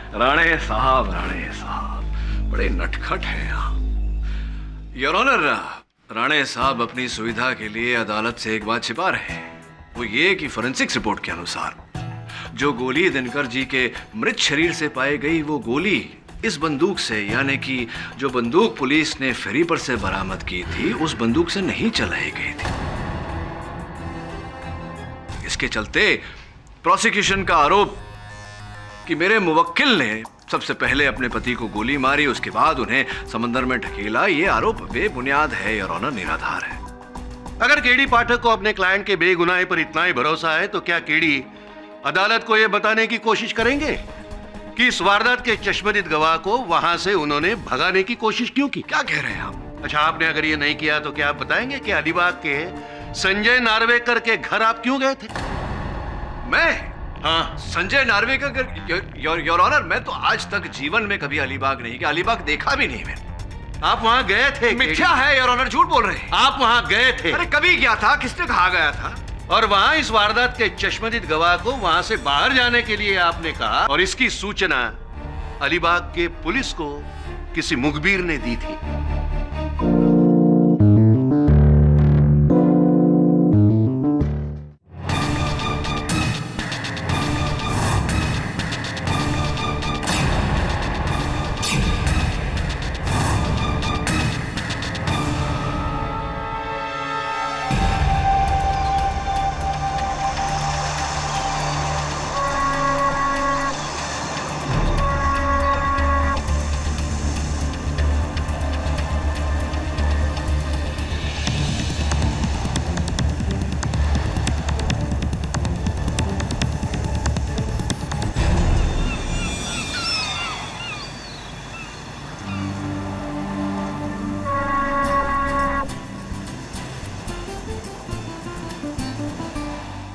राणे साहब बड़े नटखट हैं यहाँ। योर ऑनर, राणे साहब अपनी सुविधा के लिए अदालत से एक बात छिपा रहे हैं। वो ये कि फोरेंसिक्स रिपोर्ट के अनुसार जो गोली दिनकर जी के मृत शरीर से पाई गई, वो गोली इस बंदूक से, यानी कि जो बंदूक पुलिस ने फेरी पर से बरामद की थी, उस बंदूक से नहीं चलाई गई थी। इसके चलते प्रोसिक्यूशन का आरोप कि मेरे मुवक्किल ने सबसे पहले अपने पति को गोली मारी, उसके बाद उन्हें समंदर में ढकेला, ये आरोप बेबुनियाद है योर ऑनर, निराधार है। अगर केडी पाठक को अपने क्लाइंट के बेगुनाही पर इतना ही भरोसा है तो क्या केडी अदालत को यह बताने की कोशिश करेंगे कि इस वारदात के चश्मदीद गवाह को वहां से उन्होंने भगाने की कोशिश क्यों की? क्या कह रहे हैं आप? अच्छा, आपने अगर ये नहीं किया तो क्या आप बताएंगे कि अलीबाग के संजय नार्वेकर के घर आप क्यों गए थे? मैं? हाँ, संजय नार्वेकर? योर ऑनर, मैं तो आज तक जीवन में कभी अलीबाग नहीं गया, अलीबाग देखा भी नहीं मैंने। आप वहां गए थे? मिथ्या है योर ऑनर, झूठ बोल रहे हैं। आप वहां गए थे? अरे कभी गया था? किसने कहा गया था? और वहां इस वारदात के चश्मदीद गवाह को वहां से बाहर जाने के लिए आपने कहा, और इसकी सूचना अलीबाग के पुलिस को किसी मुखबिर ने दी थी।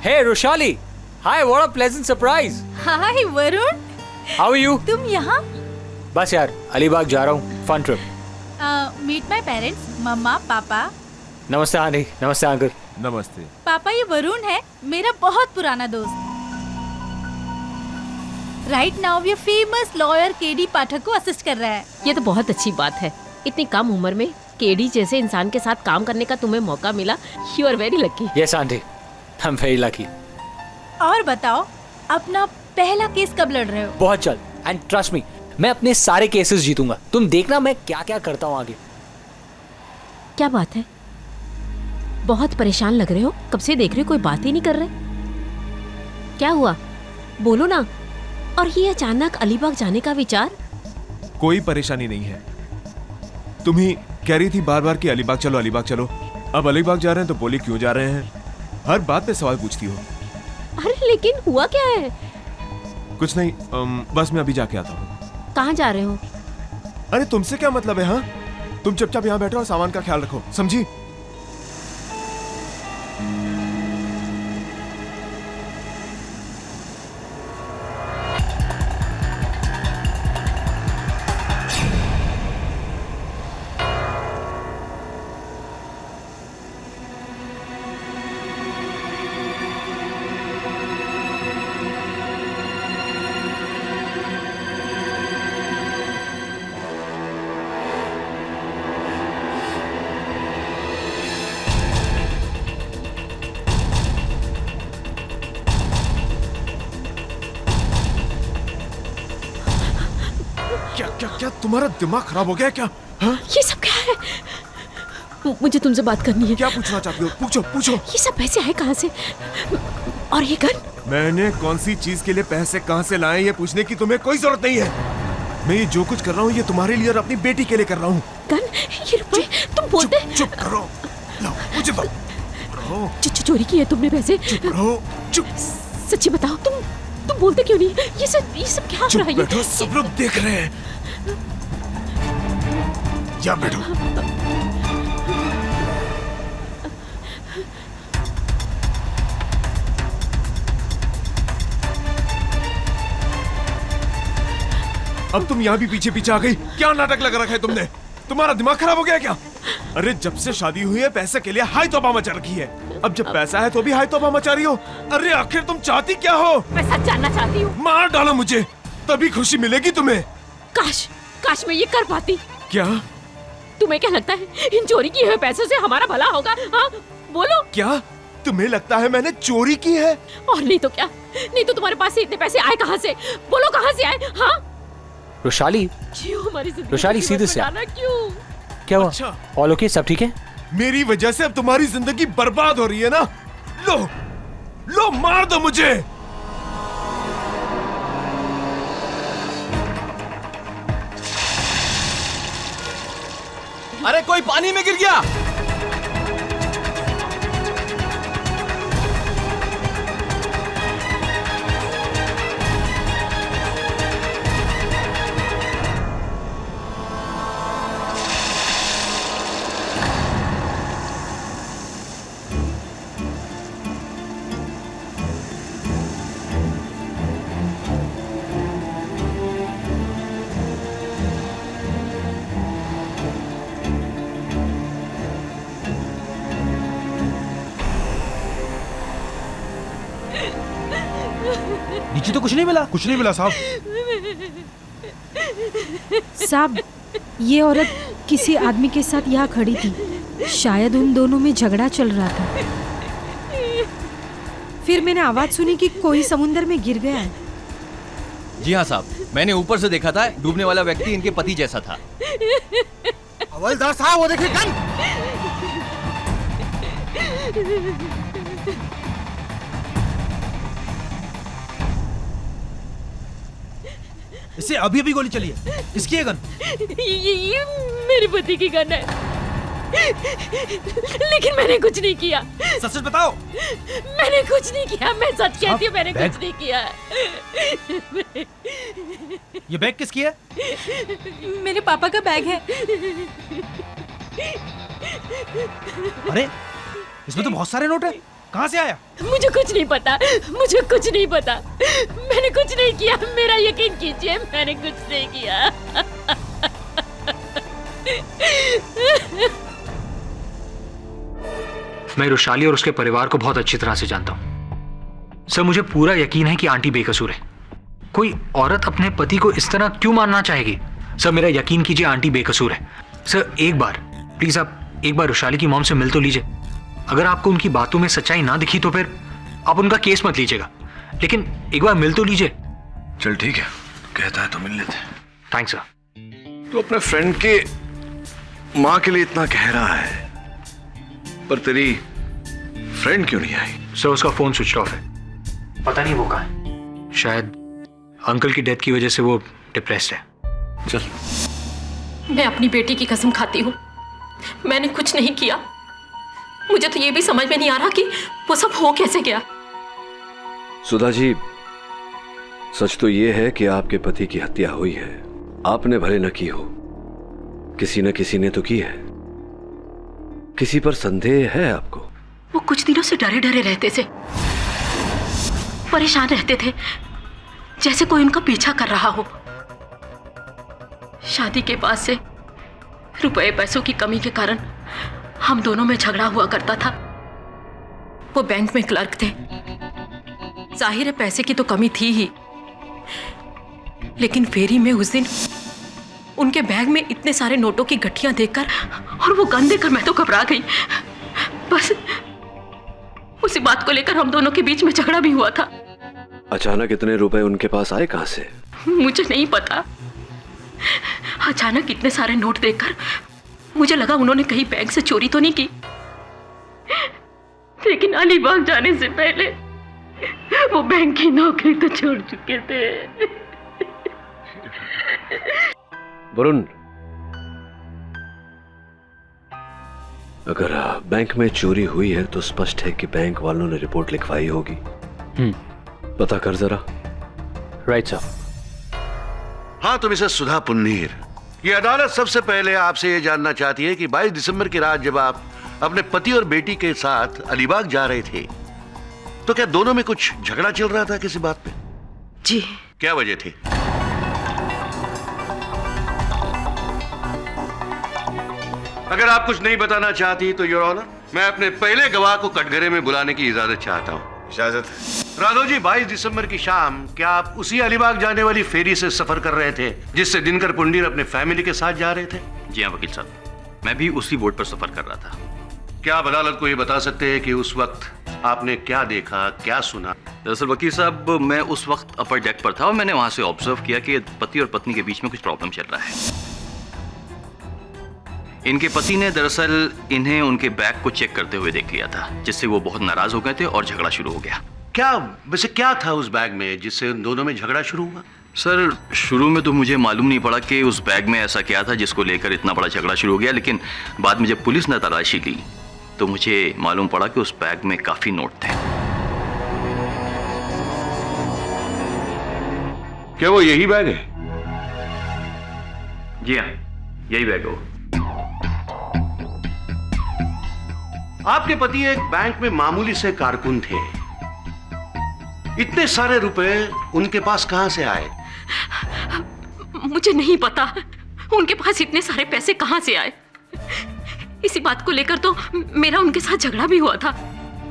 Hey Roshali, hi, what a pleasant surprise. Hi Varun, How are you? तुम यहाँ? बस यार, अलीबाग जा रहा हूँ, fun trip. Meet my parents, मम्मा पापा। नमस्ते आंटी, नमस्ते अंकल। नमस्ते। पापा, ये वरुण है, मेरा बहुत पुराना दोस्त। राइट नाउ ये फेमस लॉयर केडी पाठक को असिस्ट कर रहा है। ये तो बहुत अच्छी बात है। इतनी कम उम्र में केडी जैसे इंसान के साथ काम करने का तुम्हें मौका मिला। You are very lucky. Yes aunty, I am very lucky. और बताओ, अपना पहला केस कब लड़ रहे हो? बहुत जल्द, एंड ट्रस्ट मी, मैं अपने सारे केसेस जीतूंगा। तुम देखना मैं क्या क्या करता हूँ आगे। क्या बात है, बहुत परेशान लग रहे हो। कब से देख रहे हो, कोई बात ही नहीं कर रहे। क्या हुआ, बोलो ना। और ये अचानक अलीबाग जाने का विचार? कोई परेशानी नहीं है। तुम ही कह रही थी बार बार कि अलीबाग चलो, अलीबाग चलो। अब अलीबाग जा रहे हैं तो बोली क्यों जा रहे हैं? हर बात पे सवाल पूछती हो। अरे लेकिन हुआ क्या है? कुछ नहीं, बस मैं अभी जाके आता हूँ। कहाँ जा रहे हो? अरे तुमसे क्या मतलब है? हाँ, तुम चुपचाप यहाँ बैठो और सामान का ख्याल रखो, समझी? क्या क्या क्या तुम्हारा दिमाग खराब हो गया क्या? हाँ? ये सब क्या है? मुझे तुमसे बात करनी है। क्या पूछना चाहती हो? पूछो पूछो। ये सब पैसे आए कहाँ से? और ये गन? मैंने कौन सी चीज के लिए पैसे कहाँ से लाए ये पूछने की तुम्हें कोई जरूरत नहीं है। मैं ये जो कुछ कर रहा हूँ ये तुम्हारे लिए और अपनी बेटी के लिए कर रहा हूँ। गन? ये रुपए तुम बोलते? चुप करो, लो मुझे दो। चोरी की है तुमने पैसे? चुप रहो, चुप। सच्ची बताओ, तुम बोलते क्यों नहीं? ये सब क्या हो रहा है? बैठो, सब लोग देख रहे हैं। या बैठो। अब तुम यहाँ भी पीछे पीछे आ गई। क्या नाटक लगा रखा है तुमने? तुम्हारा दिमाग खराब हो गया क्या? अरे जब से शादी हुई है पैसे के लिए हाय तौबा मचा रखी है। अब जब पैसा है तो भी हाय तौबा मचा रही हो। अरे आखिर तुम चाहती क्या हो? मैं सच जानना चाहती हूँ। मार डालो मुझे। तभी खुशी मिलेगी तुम्हें। काश काश मैं ये कर पाती। क्या तुम्हें क्या लगता है इन चोरी किए हुए पैसों से हमारा भला होगा? हाँ बोलो। क्या तुम्हें लगता है मैंने चोरी की है? और नहीं तो क्या, नहीं तो तुम्हारे पास से इतने पैसे आए कहाँ से? बोलो कहाँ से आए? हाँ रोशाली, क्यों हमारी जिंदगी रोशाली, में सीधे से आ। बताना क्यों? क्या हुआ? अच्छा। ऑल ओके, सब ठीक है? मेरी वजह से अब तुम्हारी जिंदगी बर्बाद हो रही है ना। लो लो, मार दो मुझे। अरे कोई पानी में गिर गया। नीचे तो कुछ नहीं मिला। कुछ नहीं मिला साहब। साहब, ये औरत किसी आदमी के साथ यहाँ खड़ी थी। शायद उन दोनों में झगड़ा चल रहा था। फिर मैंने आवाज सुनी कि कोई समुंदर में गिर गया है। जी हाँ साहब, मैंने ऊपर से देखा था। डूबने वाला व्यक्ति इनके पति जैसा था। हवलदार साहब, वो देखिए गन। इससे अभी अभी गोली चली है। इसकी है गन। ये मेरे पति की गन है। लेकिन मैंने कुछ नहीं किया। सच सच बताओ। मैंने कुछ नहीं किया। मैं सच कहती हूँ, मैंने कुछ नहीं किया। ये बैग किसकी है? मेरे पापा का बैग है। अरे इसमें तो बहुत सारे नोट हैं। कहाँ से आया? मुझे कुछ नहीं पता। मुझे कुछ नहीं पता। मैंने कुछ नहीं किया। मेरा यकीन कीजिए, मैंने कुछ नहीं किया। मैं रोशाली और उसके परिवार को बहुत अच्छी तरह से जानता हूँ। सर, मुझे पूरा यकीन है कि आंटी बेकसूर है। कोई औरत अपने पति को इस तरह क्यों मारना चाहेगी? सर, मेरा यकीन कीजिए, आंटी बेकसूर है। सर, एक बार प्लीज आप एक बार रोशाली की मॉम से मिल तो लीजिए। अगर आपको उनकी बातों में सच्चाई ना दिखी तो फिर आप उनका केस मत लीजिएगा, लेकिन एक बार मिल तो लीजिए। चल ठीक है, कहता है तो मिल लेते हैं। Thanks sir. तो अपने फ्रेंड के माँ के लिए इतना कह रहा है, पर तेरी फ्रेंड क्यों नहीं आई? सर, उसका फोन स्विच ऑफ है। पता नहीं वो कहाँ है। शायद अंकल की डेथ की वजह से वो डिप्रेस्ड है। चल। मैं अपनी बेटी की कसम खाती हूँ, मैंने कुछ नहीं किया। मुझे तो ये भी समझ में नहीं आ रहा कि वो सब हो कैसे गया। सुधा जी, सच तो ये है कि आपके पति की हत्या हुई है। आपने भले न की हो, किसी न किसी ने तो की है। किसी पर संदेह है आपको? वो कुछ दिनों से डरे डरे रहते थे, परेशान रहते थे, जैसे कोई उनका पीछा कर रहा हो। शादी के बाद से रुपए पैसों की कमी के कारण हम दोनों में झगड़ा हुआ करता था। वो बैंक में क्लर्क थे। जाहिर है पैसे की तो कमी थी ही, लेकिन फेरी में उस दिन उनके बैग में इतने सारे नोटों की गठियां देखकर और वो गन देखकर मैं तो घबरा गई। बस उसी बात को लेकर हम दोनों के बीच में झगड़ा भी हुआ था। अचानक इतने रुपए उनके पास आए कहां से? मुझे नहीं पता। अचानक इतने सारे नोट देखकर मुझे लगा उन्होंने कहीं बैंक से चोरी तो नहीं की, लेकिन अलीबाग जाने से पहले वो बैंक की नौकरी तो छोड़ चुके थे। वरुण, अगर बैंक में चोरी हुई है तो स्पष्ट है कि बैंक वालों ने रिपोर्ट लिखवाई होगी। पता कर जरा। Right sir. हाँ, तो मिसेस सुधा पुन्नीर, ये अदालत सबसे पहले आपसे ये जानना चाहती है कि 22 दिसंबर की रात जब आप अपने पति और बेटी के साथ अलीबाग जा रहे थे, तो क्या दोनों में कुछ झगड़ा चल रहा था किसी बात पे? जी। क्या वजह थी? अगर आप कुछ नहीं बताना चाहती तो योर ऑनर, मैं अपने पहले गवाह को कटघरे में बुलाने की इजाजत चाहता हूँ। इजाजत है। राघव जी, 22 दिसंबर की शाम क्या आप उसी अलीबाग जाने वाली फेरी से सफर कर रहे थे जिससे दिनकर पुंडीर अपने फैमिली के साथ जा रहे थे? जी हाँ वकील साहब, मैं भी उसी बोट पर सफर कर रहा था। क्या आप अदालत को ये बता सकते हैं कि उस वक्त आपने क्या देखा, क्या सुना? दरअसल वकील साहब, मैं उस वक्त अपर डेक पर था और मैंने वहां से ऑब्जर्व किया कि पति और पत्नी के बीच में कुछ प्रॉब्लम चल रहा है। इनके पति ने दरअसल इन्हें उनके बैग को चेक करते हुए देख लिया था, जिससे वो बहुत नाराज हो गए थे और झगड़ा शुरू हो गया। वैसे क्या था उस बैग में जिससे उन दोनों में झगड़ा शुरू हुआ? सर, शुरू में तो मुझे मालूम नहीं पड़ा कि उस बैग में ऐसा क्या था जिसको लेकर इतना बड़ा झगड़ा शुरू हो गया, लेकिन बाद में जब पुलिस ने तलाशी ली तो मुझे मालूम पड़ा कि उस बैग में काफी नोट थे। क्या वो यही बैग है? जी हाँ, यही बैग हो। आपके पति एक बैंक में मामूली से कारकुन थे, इतने सारे रुपए उनके पास कहां से आए? मुझे नहीं पता उनके पास इतने सारे पैसे कहां से आए। इसी बात को लेकर तो मेरा उनके साथ झगड़ा भी हुआ था।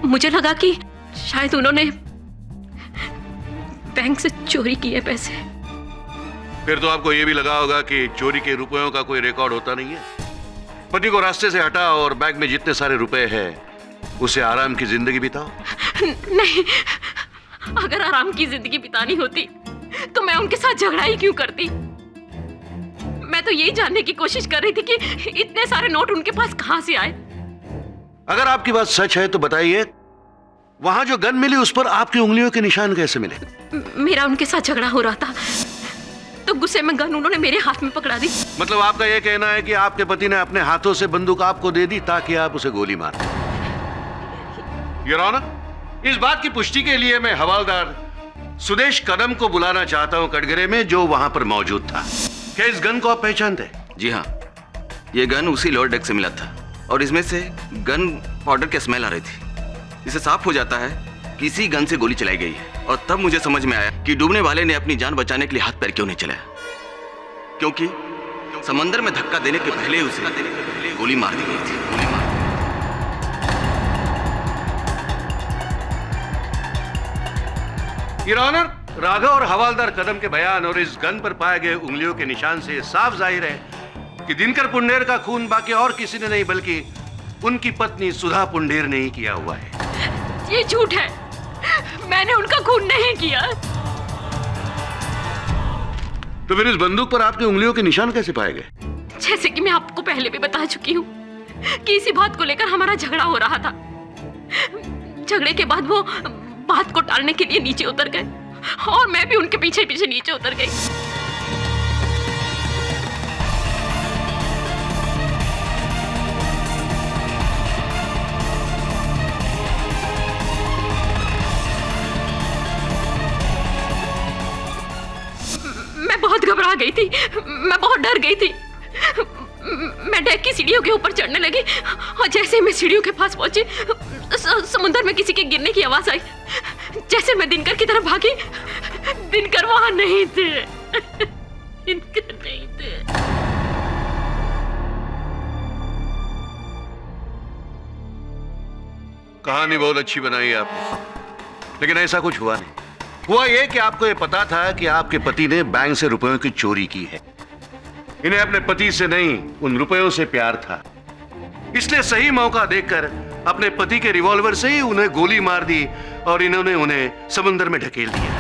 मुझे लगा कि शायद उन्होंने बैंक से चोरी किए पैसे। फिर तो आपको यह भी लगा होगा कि चोरी के रुपयों का कोई रिकॉर्ड होता नहीं है। पति को रास्ते से हटा और बैग में जितने सारे रुपए हैं उसे आराम की जिंदगी बिताओ। नहीं, अगर आराम की जिंदगी बितानी होती तो मैं उनके साथ झगड़ा ही क्यों करती। मैं तो यही जानने की कोशिश कर रही थी कि इतने सारे नोट उनके पास कहां से आए। अगर आपकी बात सच है तो बताइए, वहां जो गन मिली उस पर आपकी उंगलियों के निशान कैसे मिले? मेरा उनके साथ झगड़ा हो रहा था तो गुस्से में गन उन्होंने मेरे हाथ में पकड़ा दी। मतलब आपका यह कहना है कि आपके पति ने अपने हाथों से बंदूक आपको दे दी ताकि आप उसे गोली मार दें। योर ऑनर, इस बात की पुष्टि के लिए मैं हवालदार सुदेश कदम को बुलाना चाहता हूं कटघरे में, जो वहां पर मौजूद था। क्या इस गन को आप पहचानते? जी हाँ, ये गन उसी लोअर डेक से मिला था और इसमें से गन पाउडर की स्मेल आ रही थी। इसे साफ हो जाता है किसी गन से गोली चलाई गई है। और तब मुझे समझ में आया कि डूबने वाले ने अपनी जान बचाने के लिए हाथ पैर क्यों नहीं चलाया, क्योंकि समंदर में धक्का देने के पहले उसे गोली मार दी गई थी। योर ऑनर, राघव और हवालदार कदम के बयान और इस गन पर पाए गए उंगलियों के निशान से साफ जाहिर है कि दिनकर पुंडेर का खून बाकी और किसी ने नहीं बल्कि उनकी पत्नी सुधा पुंडेर ने ही किया हुआ है। ये झूठ है, मैंने उनका खून नहीं किया। तो फिर इस बंदूक पर आपकी उंगलियों के निशान कैसे पाए गए? जैसे कि मैं आपको पहले भी बता चुकी हूँ कि इसी बात को लेकर हमारा झगड़ा हो रहा था। झगड़े के बाद वो बात को टालने के लिए नीचे उतर गए और मैं भी उनके पीछे पीछे नीचे उतर गई। मैं बहुत घबरा गई थी, मैं बहुत डर गई थी। मैं डेक की सीढ़ियों के ऊपर चढ़ने लगी और जैसे मैं सीढ़ियों के पास पहुंची समुद्र में किसी के गिरने की आवाज आई। जैसे मैं दिनकर की तरफ भागी, दिनकर वहां नहीं थे। दिनकर नहीं थे। कहानी बहुत अच्छी बनाई आपने, लेकिन ऐसा कुछ हुआ नहीं। हुआ यह कि आपको यह पता था कि आपके पति ने बैंक से रुपयों की चोरी की है। इन्हें अपने पति से नहीं, उन रुपयों से प्यार था, इसलिए सही मौका देखकर अपने पति के रिवॉल्वर से ही उन्हें गोली मार दी और इन्होंने उन्हें समुद्र में ढकेल दिया।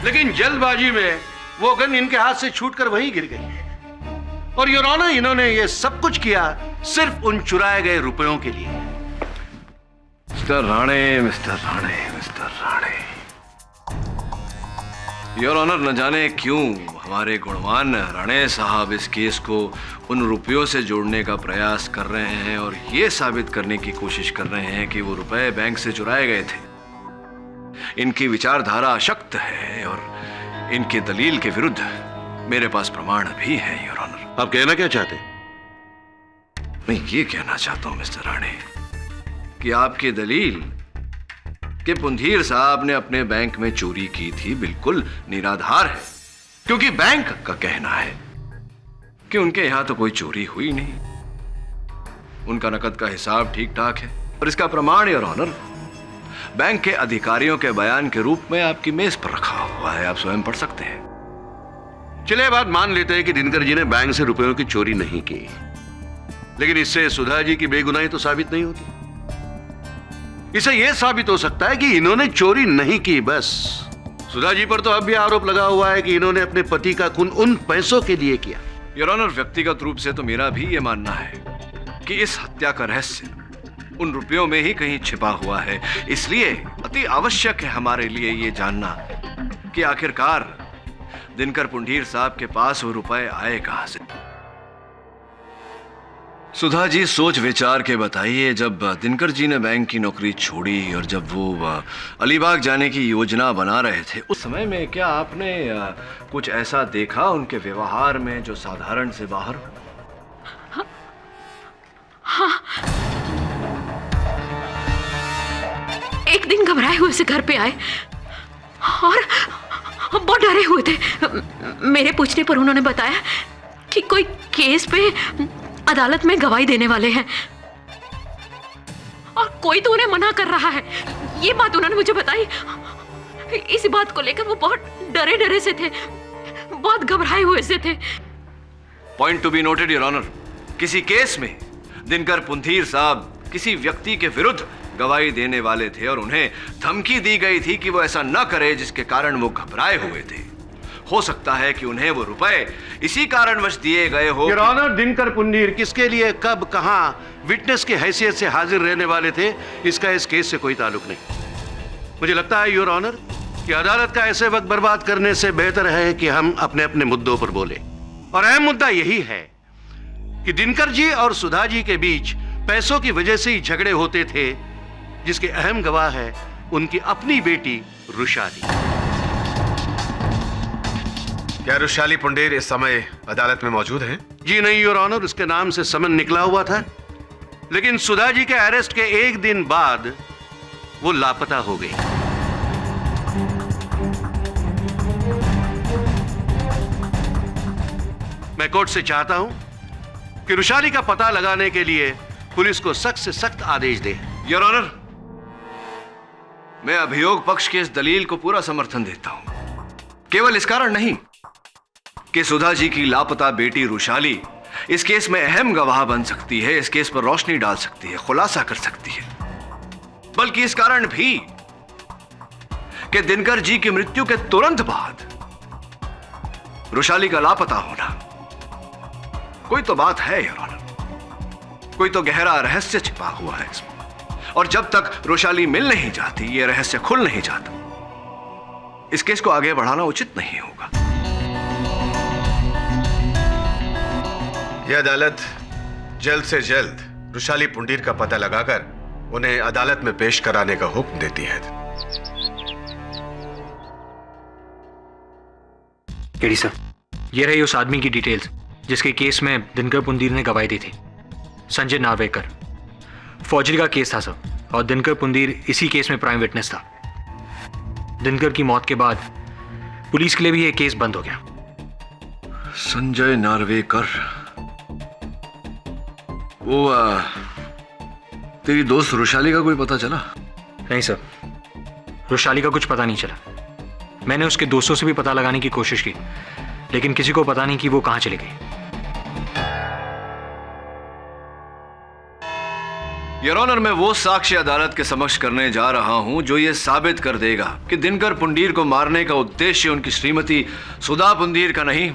लेकिन जल्दबाजी में वो गन इनके हाथ से छूटकर वहीं गिर गई और योर ऑनर, इन्होंने ये सब कुछ किया सिर्फ उन चुराए गए रुपयों के लिए। Mister Rane, mister Rane, mister Rane, your honour, न जाने क्यों हमारे गुणवान राणे साहब इस केस को उन रुपयों से जोड़ने का प्रयास कर रहे हैं और ये साबित करने की कोशिश कर रहे हैं कि वो रुपए बैंक से चुराए गए थे। इनकी विचारधारा अशक्त है और इनके दलील के विरुद्ध मेरे पास प्रमाण भी है योर ऑनर। आप कहना क्या चाहते? मैं ये कहना चाहता हूं मिस्टर राणे कि आपकी दलील कि पुंधीर साहब ने अपने बैंक में चोरी की थी बिल्कुल निराधार है, क्योंकि बैंक का कहना है कि उनके यहां तो कोई चोरी हुई नहीं, उनका नकद का हिसाब ठीक ठाक है। और इसका प्रमाण योर ऑनर बैंक के अधिकारियों के बयान के रूप में आपकी मेज पर रखा हुआ है, आप स्वयं पढ़ सकते हैं। चलिए बात मान लेते हैं कि दिनकर जी ने बैंक से रुपयों की चोरी नहीं की, लेकिन इससे सुधा जी की बेगुनाही तो साबित नहीं होती। इसे यह साबित हो सकता है कि इन्होंने चोरी नहीं की, बस सुधा जी पर तो अब भी आरोप लगा हुआ है कि इन्होंने अपने पति का खून उन पैसों के लिए किया। योर ऑनर, व्यक्तिगत रूप से तो मेरा भी यह मानना है कि इस हत्या का रहस्य उन रुपयों में ही कहीं छिपा हुआ है। इसलिए अति आवश्यक है हमारे लिए ये जानना कि आखिरकार दिनकर पुंडीर साहब के पास वो रुपए आए कहां से। सुधा जी, सोच विचार के बताइए, जब दिनकर जी ने बैंक की नौकरी छोड़ी और जब वो अलीबाग जाने की योजना बना रहे थे, उस समय में क्या आपने कुछ ऐसा देखा उनके व्यवहार में जो साधारण से बाहर हो? हाँ, एक दिन घबराए हुए से घर पे आए और बहुत डरे हुए थे। मेरे पूछने पर उन्होंने बताया कि कोई केस पे अदालत में गवाही देने वाले हैं और कोई तो उन्हें मना कर रहा है। ये बात उन्होंने मुझे बताई। इस बात को लेकर वो बहुत डरे डरे से थे, बहुत घबराए हुए से थे। Point to be noted your honour, किसी केस में दिनकर पुंडीर साहब किसी व्यक्ति के विरुद्ध गवाही देने वाले थे और उन्हें धमकी दी गई थी कि वो ऐसा न करे, जिसके कारण वो घबराए हुए थे। हो सकता है कि उन्हें वो रुपए इसी कारणवश दिए गए हो। योर ऑनर, दिनकर पुंडीर किसके लिए, कब, कहां विटनेस की हैसियत से हाजिर रहने वाले थे, इसका इस केस से कोई ताल्लुक नहीं। मुझे लगता है योर ऑनर कि अदालत का ऐसे वक्त बर्बाद करने से बेहतर है कि हम अपने अपने मुद्दों पर बोले। और अहम मुद्दा यही है कि दिनकर जी और सुधा जी के बीच पैसों की वजह से ही झगड़े होते थे, जिसके अहम गवाह है उनकी अपनी बेटी रुशाली। क्या रुशाली पुंडीर इस समय अदालत में मौजूद हैं? जी नहीं योर ऑनर, उसके नाम से समन निकला हुआ था, लेकिन सुधा जी के अरेस्ट के एक दिन बाद वो लापता हो गई। मैं कोर्ट से चाहता हूं कि रुशाली का पता लगाने के लिए पुलिस को सख्त से सख्त आदेश दे। योर ऑनर, मैं अभियोग पक्ष की इस दलील को पूरा समर्थन देता हूं, केवल इस कारण नहीं कि सुधा जी की लापता बेटी रुशाली इस केस में अहम गवाह बन सकती है, इस केस पर रोशनी डाल सकती है, खुलासा कर सकती है, बल्कि इस कारण भी कि दिनकर जी की मृत्यु के तुरंत बाद रुशाली का लापता होना कोई तो बात है योर ऑनर, कोई तो गहरा रहस्य छिपा हुआ है इसमें। और जब तक रुशाली मिल नहीं जाती, यह रहस्य खुल नहीं जाता, इस केस को आगे बढ़ाना उचित नहीं होगा। यह अदालत जल्द से जल्द रुशाली पुंडीर का पता लगाकर उन्हें अदालत में पेश कराने का हुक्म देती है। केडी सर, ये रही उस आदमी की डिटेल्स जिसके केस में दिनकर पुंडीर ने गवाही दी थी। संजय नार्वेकर। फौजरी का केस था सर, और दिनकर पुंडीर इसी केस में प्राइम विटनेस था। दिनकर की मौत के बाद पुलिस के लिए भी यह केस बंद हो गया। संजय नार्वेकर, वो तेरी दोस्त रुशाली का कोई पता चला? नहीं सर, रुशाली का कुछ पता नहीं चला। मैंने उसके दोस्तों से भी पता लगाने की कोशिश की, लेकिन किसी को पता नहीं कि वो कहां चली गई। योर ऑनर, मैं वो साक्ष्य अदालत के समक्ष करने जा रहा हूं जो ये साबित कर देगा कि दिनकर पुंडीर को मारने का उद्देश्य उनकी श्रीमती सुधा पुंडीर का नहीं,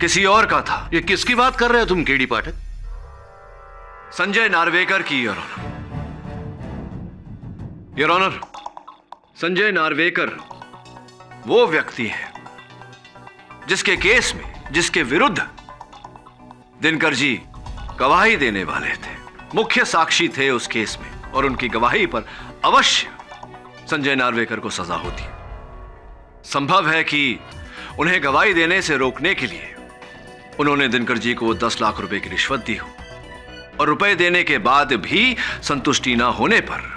किसी और का था। ये किसकी बात कर रहे हो तुम केडी पाठक? संजय नार्वेकर की your honour. Your honour, Sanjay Narvekar वो व्यक्ति है जिसके केस में, जिसके विरुद्ध दिनकर जी गवाही देने वाले थे, मुख्य साक्षी थे उस केस में, और उनकी गवाही पर अवश्य संजय नार्वेकर को सजा होती। संभव है कि उन्हें गवाही देने से रोकने के लिए उन्होंने दिनकर जी को 10 लाख रुपए की रिश्वत दी हो, और रुपए देने के बाद भी संतुष्टि ना होने पर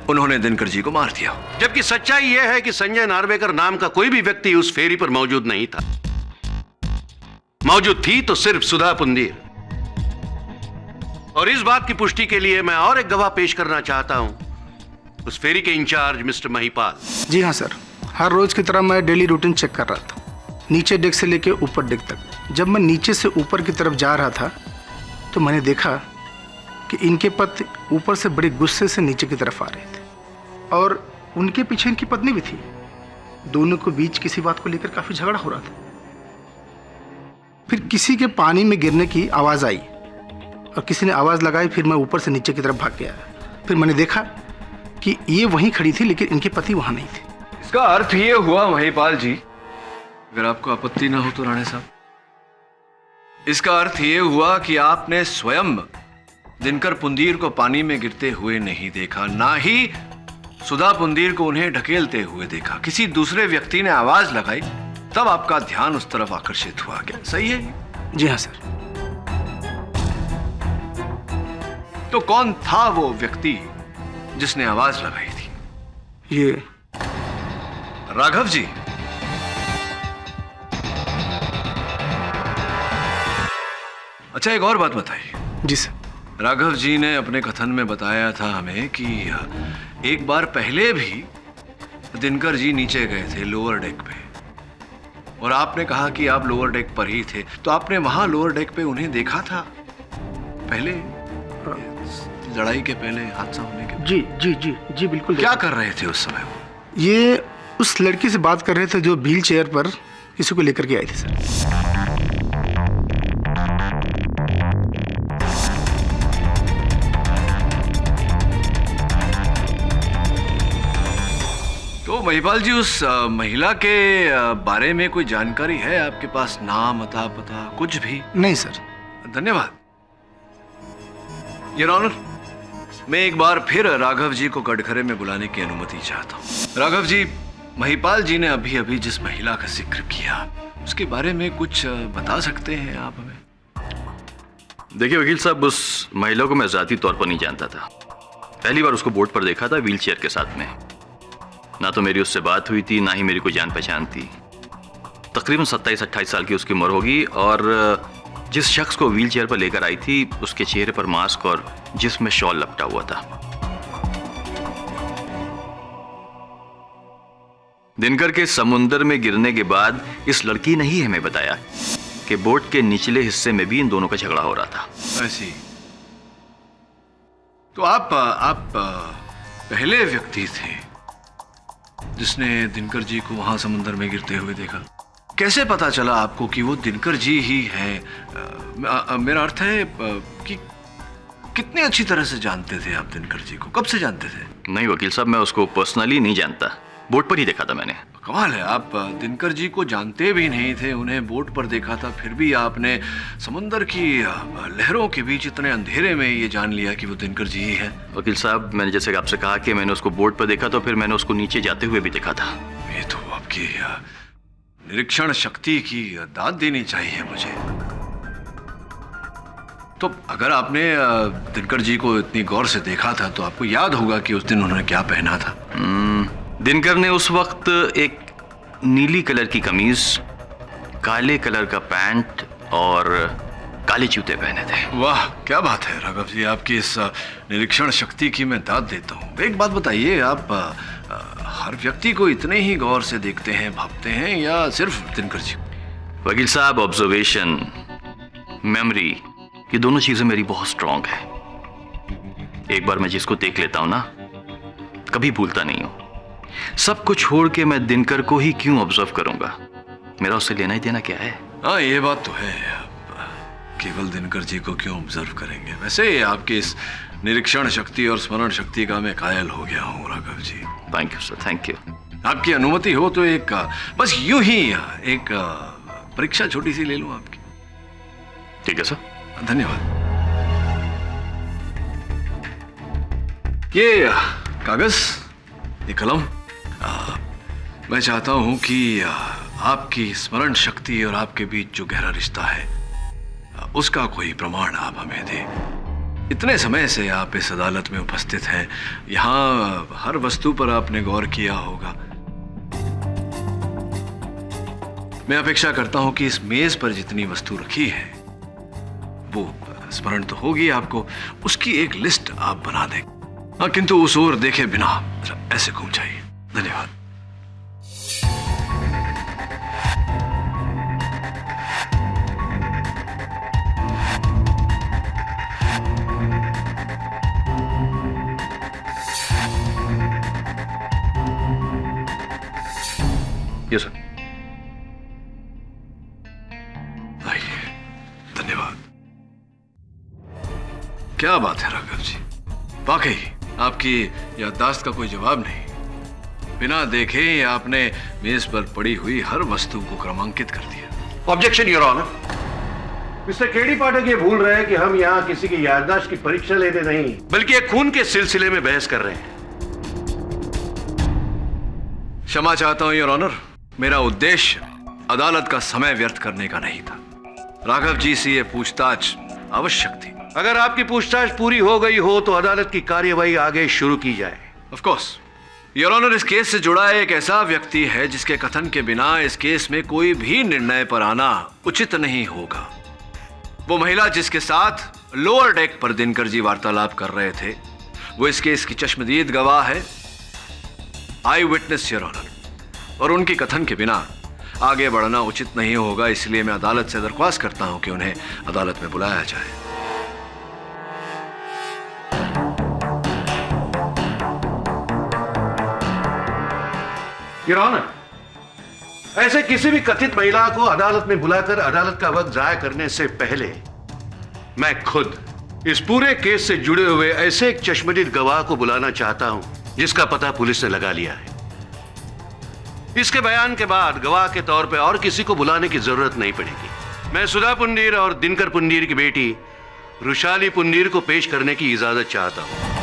उन्होंने दिनकर जी को मार दिया हो। जबकि सच्चाई यह है कि संजय नार्वेकर नाम का कोई भी व्यक्ति उस फेरी पर मौजूद नहीं था। मौजूद थी तो सिर्फ सुधा पुंदीर। और इस बात की पुष्टि के लिए मैं और एक गवाह पेश करना चाहता हूं, उस फेरी के इंचार्ज मिस्टर महिपाल। जी हाँ सर, हर रोज की तरह मैं डेली रूटीन चेक कर रहा था, नीचे डेक से लेके ऊपर डेक तक। जब मैं नीचे से ऊपर की तरफ जा रहा था तो मैंने देखा कि इनके पति ऊपर से बड़े गुस्से से नीचे की तरफ आ रहे थे और उनके पीछे इनकी पत्नी भी थी। दोनों के बीच किसी बात को लेकर काफी झगड़ा हो रहा था। फिर किसी के पानी में गिरने की आवाज आई और किसी ने आवाज लगाई। फिर मैं ऊपर से नीचे की तरफ भाग गया। फिर मैंने देखा कि ये वहीं खड़ी थी लेकिन इनके पति वहां नहीं थे। इसका अर्थ ये हुआ महिपाल जी, अगर आपको आपत्ति ना हो तो राणे साहब, इसका अर्थ ये हुआ कि आपने स्वयं दिनकर पुंदीर को पानी में गिरते हुए नहीं देखा, ना ही सुधा पुंदीर को उन्हें ढकेलते हुए देखा। किसी दूसरे व्यक्ति ने आवाज लगाई, तब आपका ध्यान उस तरफ आकर्षित हुआ। क्या सही है? जी हाँ सर। तो कौन था वो व्यक्ति जिसने आवाज लगाई थी? ये राघव जी। अच्छा, एक और बात बताइए। जी सर। राघव जी ने अपने कथन में बताया था हमें कि एक बार पहले भी दिनकर जी नीचे गए थे लोअर डेक पे, और आपने कहा कि आप लोअर डेक पर ही थे, तो आपने वहां लोअर डेक पे उन्हें देखा था पहले, लड़ाई के पहले, हादसा होने के? जी जी जी जी बिल्कुल। क्या कर रहे थे उस समय? ये उस लड़की से बात कर रहे थे जो व्हील चेयर पर किसी को लेकर के आई थी सर। तो महिपाल जी, उस महिला के बारे में कोई जानकारी है आपके पास? नाम, अता, पता, कुछ भी? नहीं सर। धन्यवाद। योर ऑनर, मैं एक बार फिर राघव जी को कटघरे में बुलाने की अनुमति चाहता हूँ। राघव जी, महिपाल जी ने अभी अभी जिस महिला का जिक्र किया, उसके बारे में कुछ बता सकते हैं आप हमें? देखिए वकील साहब, उस महिला को मैं ज़ाती तौर पर नहीं जानता था। पहली बार उसको बोर्ड पर देखा था व्हील चेयर के साथ में। ना तो मेरी उससे बात हुई थी, ना ही मेरी कोई जान पहचान थी। तकरीबन 27-28 साल की उसकी उम्र होगी, और जिस शख्स को व्हील चेयर पर लेकर आई थी उसके चेहरे पर मास्क और जिस्म में शॉल लपटा हुआ था। दिनकर के समुंदर में गिरने के बाद इस लड़की ने ही हमें बताया कि बोट के निचले हिस्से में भी इन दोनों का झगड़ा हो रहा था। ऐसी? तो आप पहले व्यक्ति थे जिसने दिनकर जी को वहां समुद्र में गिरते हुए देखा। कैसे पता चला आपको कि वो दिनकर जी ही हैं? मेरा अर्थ है कि कितनी अच्छी तरह से जानते थे आप दिनकर जी को? कब से जानते थे? नहीं वकील साहब, मैं उसको पर्सनली नहीं जानता, बोट पर ही देखा था मैंने। कमाल है, आप दिनकर जी को जानते भी नहीं थे, उन्हें बोट पर देखा था, फिर भी आपने समुंदर की लहरों के बीच इतने अंधेरे में ये जान लिया कि वो दिनकर जी ही है। वकील साहब, मैंने जैसे आपसे कहा कि मैंने उसको बोट पर देखा, तो फिर मैंने उसको नीचे जाते हुए भी देखा था। ये तो आपकी निरीक्षण शक्ति की दाद देनी चाहिए मुझे। तो अगर आपने दिनकर जी को इतनी गौर से देखा था तो आपको याद होगा कि उस दिन उन्होंने क्या पहना था। दिनकर ने उस वक्त एक नीली कलर की कमीज, काले कलर का पैंट और काले जूते पहने थे। वाह, क्या बात है राघव जी, आपकी इस निरीक्षण शक्ति की मैं दाद देता हूँ। एक बात बताइए, आप हर व्यक्ति को इतने ही गौर से देखते हैं, भापते हैं, या सिर्फ दिनकर जी? वकील साहब, ऑब्जर्वेशन, मेमोरी, ये दोनों चीजें मेरी बहुत स्ट्रांग है। एक बार मैं जिसको देख लेता हूं ना, कभी भूलता नहीं हूं। सब कुछ छोड़ के मैं दिनकर को ही क्यों ऑब्जर्व करूंगा? मेरा उससे लेना ही देना क्या है? हाँ, ये बात तो है। केवल दिनकर जी को क्यों ऑब्जर्व करेंगे? वैसे आपकी इस निरीक्षण शक्ति और स्मरण शक्ति का मैं कायल हो गया हूँ Raghav ji. Thank you sir, thank you. आपकी अनुमति हो तो एक बस यूं ही एक परीक्षा छोटी सी ले लूं आपकी? ठीक है सर। धन्यवाद। ये कागज, ये कलम, मैं चाहता हूं कि आपकी स्मरण शक्ति और आपके बीच जो गहरा रिश्ता है उसका कोई प्रमाण आप हमें दें। इतने समय से आप इस अदालत में उपस्थित हैं, यहाँ हर वस्तु पर आपने गौर किया होगा। मैं अपेक्षा करता हूं कि इस मेज पर जितनी वस्तु रखी है वो स्मरण तो होगी आपको, उसकी एक लिस्ट आप बना दें। हाँ, किंतु उस ओर देखे बिना ऐसे घूम जाइए। धन्यवाद। Yes sir. आइए। धन्यवाद। क्या बात है राघव जी, वाकई आपकी याददाश्त का कोई जवाब नहीं। बिना देखे ही आपने मेज पर पड़ी हुई हर वस्तु को क्रमांकित कर दिया। Objection your honour. Mister KD Pathak ये भूल रहे हैं कि हम यहाँ किसी की याददाश्त की परीक्षा लेने नहीं, बल्कि एक खून के सिलसिले में बहस कर रहे हैं। क्षमा चाहता हूं योर ऑनर, मेरा उद्देश्य अदालत का समय व्यर्थ करने का नहीं था। राघव जी से ये पूछताछ आवश्यक थी। अगर आपकी पूछताछ पूरी हो गई हो तो अदालत की कार्यवाही आगे शुरू की जाए। ऑफ कोर्स योर ऑनर, इस केस से जुड़ा एक ऐसा व्यक्ति है जिसके कथन के बिना इस केस में कोई भी निर्णय पर आना उचित नहीं होगा। वो महिला जिसके साथ लोअर डेक पर दिनकर जी वार्तालाप कर रहे थे, वो इस केस की चश्मदीद गवाह है, आई विटनेस योर ऑनर, और उनकी कथन के बिना आगे बढ़ना उचित नहीं होगा। इसलिए मैं अदालत से दरख्वास्त करता हूं कि उन्हें अदालत में बुलाया जाए। योर ऑनर, ऐसे किसी भी कथित महिला को अदालत में बुलाकर अदालत का वक्त जाया करने से पहले मैं खुद इस पूरे केस से जुड़े हुए ऐसे एक चश्मदीद गवाह को बुलाना चाहता हूं जिसका पता पुलिस ने लगा लिया है। इसके बयान के बाद गवाह के तौर पे और किसी को बुलाने की जरूरत नहीं पड़ेगी। मैं सुधा पुंडीर और दिनकर पुंडीर की बेटी रुशाली पुंडीर को पेश करने की इजाजत चाहता हूं।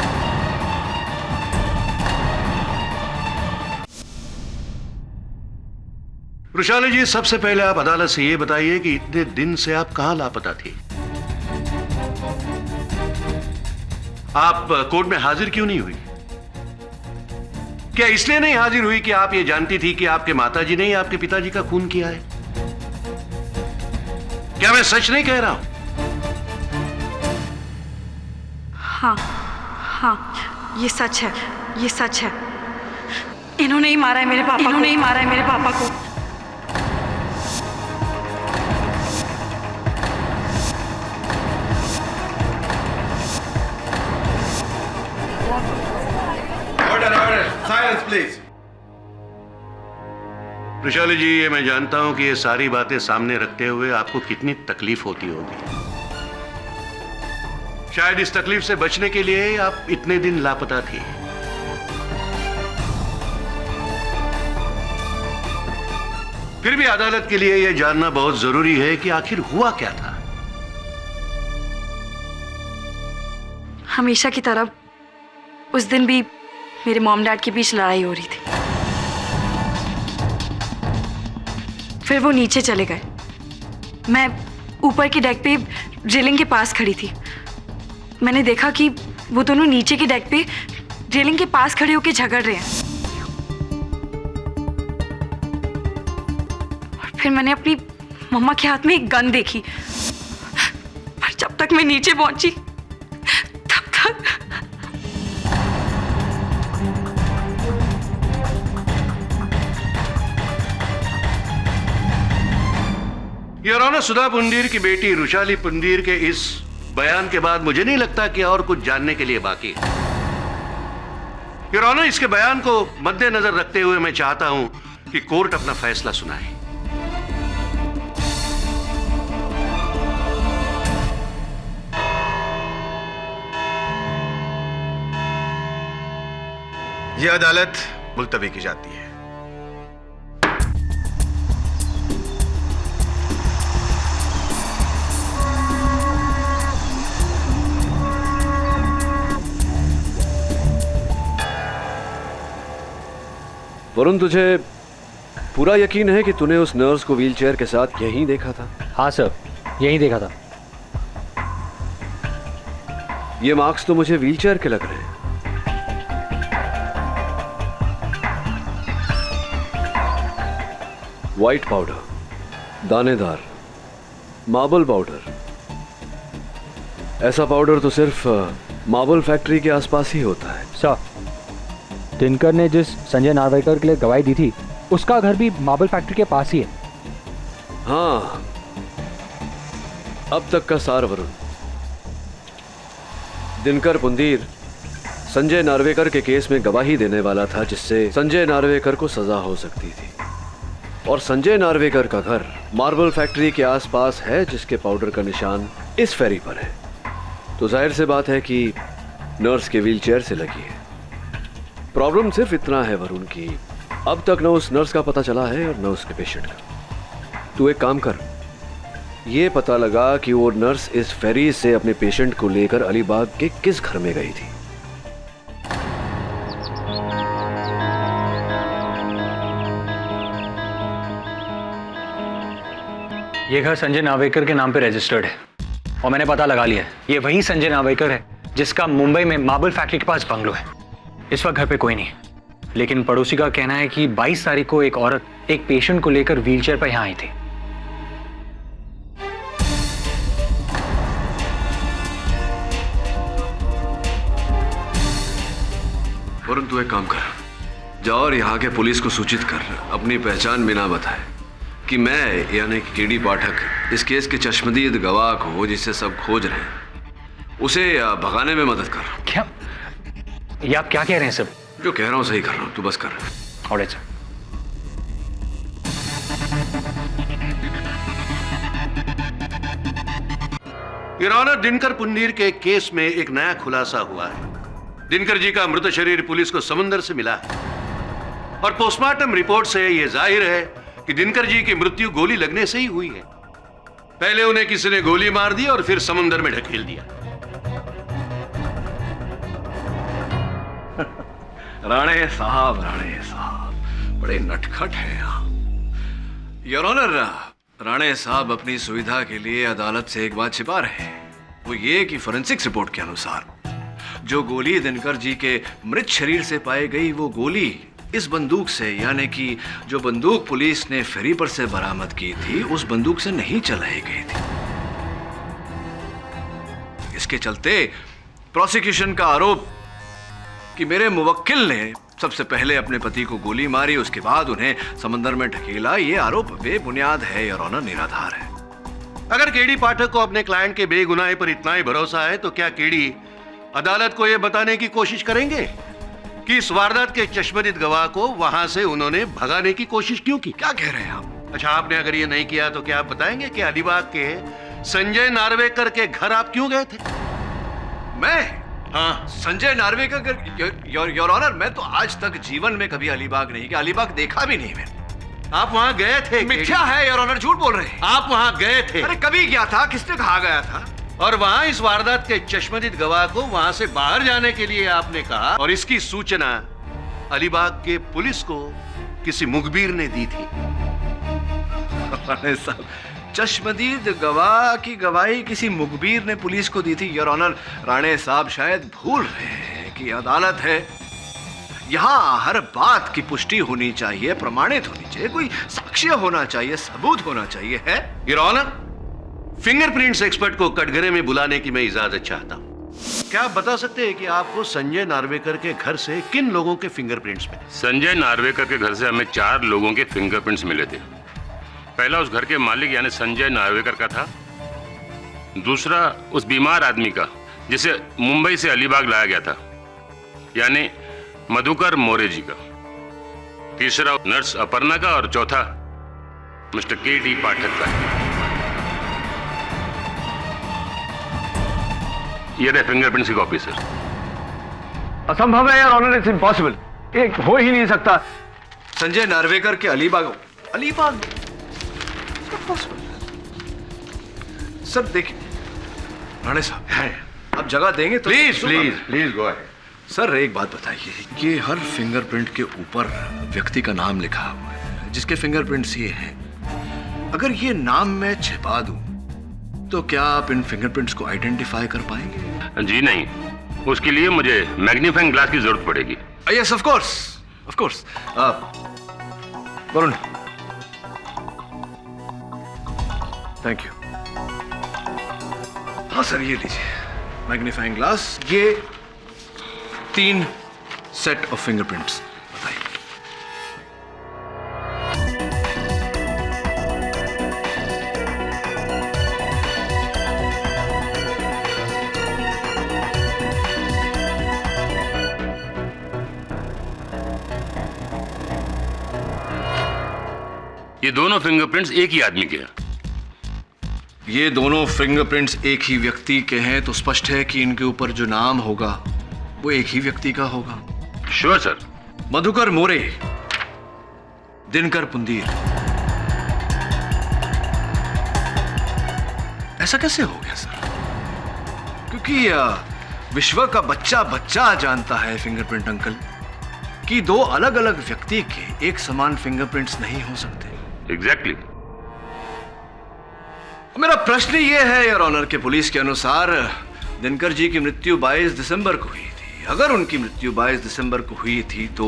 रुशाली जी, सबसे पहले आप अदालत से यह बताइए कि इतने दिन से आप कहां लापता थी? आप कोर्ट में हाजिर क्यों नहीं हुई? क्या इसलिए नहीं हाजिर हुई कि आप ये जानती थी कि आपके माताजी ने ही आपके पिताजी का खून किया है? क्या मैं सच नहीं कह रहा हूं? हाँ, ये सच है, ये सच है। इन्होंने ही मारा है मेरे पापा को। इन्होंने ही मारा है मेरे पापा को। Silence, please. रुशाली जी, ये मैं जानता हूं कि ये सारी बातें सामने रखते हुए आपको कितनी तकलीफ होती होगी। शायद इस तकलीफ से बचने के लिए आप इतने दिन लापता थी। फिर भी अदालत के लिए यह जानना बहुत जरूरी है कि आखिर हुआ क्या था। हमेशा की तरह उस दिन भी मेरे मॉम डैड के बीच लड़ाई हो रही थी। फिर वो नीचे चले गए। मैं ऊपर की डेक पे रेलिंग के पास खड़ी थी। मैंने देखा कि वो दोनों नीचे की डेक पे रेलिंग के पास खड़े होकर झगड़ रहे हैं। और फिर मैंने अपनी मम्मा के हाथ में एक गन देखी। पर जब तक मैं नीचे पहुंची तब तक योर ऑनर, सुधा पुंडीर की बेटी रुशाली पुंडीर के इस बयान के बाद मुझे नहीं लगता कि और कुछ जानने के लिए बाकी है। योर ऑनर, इसके बयान को मद्देनजर रखते हुए मैं चाहता हूं कि कोर्ट अपना फैसला सुनाए। यह अदालत मुलतवी की जाती है। वरुण, तुझे पूरा यकीन है कि तूने उस नर्स को व्हीलचेयर के साथ यहीं देखा था? हाँ सर, यहीं देखा था। ये मार्क्स तो मुझे व्हीलचेयर के लग रहे हैं। व्हाइट पाउडर, दानेदार मार्बल पाउडर। ऐसा पाउडर तो सिर्फ मार्बल फैक्ट्री के आसपास ही होता है। सर, दिनकर ने जिस संजय नार्वेकर के लिए गवाही दी थी उसका घर भी मार्बल फैक्ट्री के पास ही है। हाँ, अब तक का सार वरुण। दिनकर पुंदीर संजय नार्वेकर के केस में गवाही देने वाला था, जिससे संजय नार्वेकर को सजा हो सकती थी। और संजय नार्वेकर का घर मार्बल फैक्ट्री के आसपास है, जिसके पाउडर का निशान इस फेरी पर है। तो जाहिर सी बात है कि नर्स के व्हीलचेयर से लगी है। प्रॉब्लम सिर्फ इतना है वरुण कि अब तक न उस नर्स का पता चला है और न उसके पेशेंट का। तू एक काम कर, ये पता लगा कि वो नर्स इस फेरी से अपने पेशेंट को लेकर अलीबाग के किस घर में गई थी। ये घर संजय नार्वेकर के नाम पे रजिस्टर्ड है और मैंने पता लगा लिया है, ये वही संजय नार्वेकर है जिसका मुंबई में मार्बल फैक्ट्री के पास बंगलो है। इस वक्त घर पे कोई नहीं है, लेकिन पड़ोसी का कहना है कि 22 तारीख को एक औरत एक पेशेंट को लेकर व्हीलचेयर पर यहाँ आई थी। वरुण, तू एक काम कर, जाओ और यहाँ के पुलिस को सूचित कर, अपनी पहचान बिना बताए, कि मैं यानी कि केडी पाठक इस केस के चश्मदीद गवाह को, जिसे सब खोज रहे हैं, उसे भगाने में मदद कर। क्या ये आप क्या कह रहे हैं सर? जो कह रहा हूँ सही कर रहा हूँ, तू बस कर। Alright sir. Your honour, Dinkar Pundir के केस में एक नया खुलासा हुआ है। दिनकर जी का मृत शरीर पुलिस को समंदर से मिला है और पोस्टमार्टम रिपोर्ट से यह जाहिर है कि दिनकर जी की मृत्यु गोली लगने से ही हुई है। पहले उन्हें किसी ने गोली मार दी और फिर समंदर में ढकेल दिया। राणे साहब बड़े नटखट हैं यहाँ। योर ऑनर, राणे साहब अपनी सुविधा के लिए अदालत से एक बात छिपा रहे हैं। वो ये कि फोरेंसिक्स रिपोर्ट के अनुसार जो गोली दिनकर जी के मृत शरीर से पाई गई, वो गोली इस बंदूक से, यानी कि जो बंदूक पुलिस ने फेरी पर से बरामद की थी, उस बंदूक से नहीं चलाई गई थी। इसके चलते प्रोसिक्यूशन का आरोप कि मेरे मुवक्किल ने सबसे पहले अपने पति को गोली मारी, उसके बाद उन्हें समंदर में ढकेला, ये आरोप बेबुनियाद है योर ऑनर, निराधार है। अगर केडी पाठक को अपने क्लाइंट के बेगुनाही पर इतना ही भरोसा है, तो क्या केडी अदालत को यह बताने की कोशिश करेंगे कि इस वारदात के चश्मदीद गवाह को वहां से उन्होंने भगाने की कोशिश क्यों की? क्या कह रहे हैं आप? अच्छा, आपने अगर ये नहीं किया तो क्या आप बताएंगे कि अलीबाग के संजय नार्वेकर के घर आप क्यों गए थे? मैं? हाँ, संजय नार्वेकर? योर ऑनर, मैं तो आज तक जीवन में कभी अलीबाग नहीं गया, अलीबाग देखा भी नहीं मैंने। आप वहां गए थे? मिथ्या है योर ऑनर, झूठ बोल रहे हैं। आप वहां गए थे? अरे कभी गया था, किसने कहा गया था? और वहां इस वारदात के चश्मदीद गवाह को वहां से बाहर जाने के लिए आपने कहा, और इसकी सूचना अलीबाग के पुलिस को किसी मुखबिर ने दी थी। चश्मदीद गवाह की गवाही किसी मुखबिर ने पुलिस को दी थी? योर ऑनर, राणे साहब शायद भूल रहे हैं कि अदालत है, यहाँ हर बात की पुष्टि होनी चाहिए, प्रमाणित होनी चाहिए, कोई साक्ष्य होना चाहिए, सबूत होना चाहिए। है योर ऑनर, फिंगरप्रिंट्स एक्सपर्ट को कटघरे में बुलाने की मैं इजाजत चाहता हूँ। क्या आप बता सकते हैं कि आपको संजय नार्वेकर के घर से किन लोगों के फिंगरप्रिंट्स मिले? संजय नार्वेकर के घर से हमें 4 लोगों के फिंगरप्रिंट्स मिले थे। पहला उस घर के मालिक यानी संजय नार्वेकर का था, दूसरा उस बीमार आदमी का जिसे मुंबई से अलीबाग लाया गया था, यानी मधुकर मोरे जी का, तीसरा नर्स अपर्णा का, और चौथा मिस्टर केडी पाठक का। ये रहे फिंगरप्रिंट्स की कॉपी सर। असंभव है योर ऑनर, इट्स इम्पॉसिबल, एक हो ही नहीं सकता। संजय नार्वेकर के अलीबाग सर देखिए राणे साहब है, आप जगह देंगे तो? Please go ahead. सर एक बात बताइए, ये हर फिंगरप्रिंट के ऊपर व्यक्ति का नाम लिखा हुआ है, जिसके फिंगरप्रिंट्स ये हैं। अगर ये नाम मैं छिपा दूं तो क्या आप इन फिंगरप्रिंट्स को आइडेंटिफाई कर पाएंगे? जी नहीं, उसके लिए मुझे मैग्नीफाइंग ग्लास की जरूरत पड़ेगी। Yes of course. Varun, thank you. हाँ सर, ये लीजिए मैग्नीफाइंग ग्लास। ये 3 सेट ऑफ फिंगरप्रिंट्स। बताइए। ये दोनों फिंगरप्रिंट्स एक ही आदमी के हैं। ये दोनों फिंगरप्रिंट्स एक ही व्यक्ति के हैं तो स्पष्ट है कि इनके ऊपर जो नाम होगा वो एक ही व्यक्ति का होगा। Sure sir. मधुकर मोरे, दिनकर पुंदीर। ऐसा कैसे हो गया सर? क्योंकि विश्व का बच्चा बच्चा जानता है फिंगरप्रिंट अंकल कि 2 अलग अलग व्यक्ति के एक समान फिंगरप्रिंट्स नहीं हो सकते। एग्जैक्टली। मेरा प्रश्न ये है योर ऑनर के पुलिस के अनुसार दिनकर जी की मृत्यु 22 दिसंबर को हुई थी। अगर उनकी मृत्यु 22 दिसंबर को हुई थी तो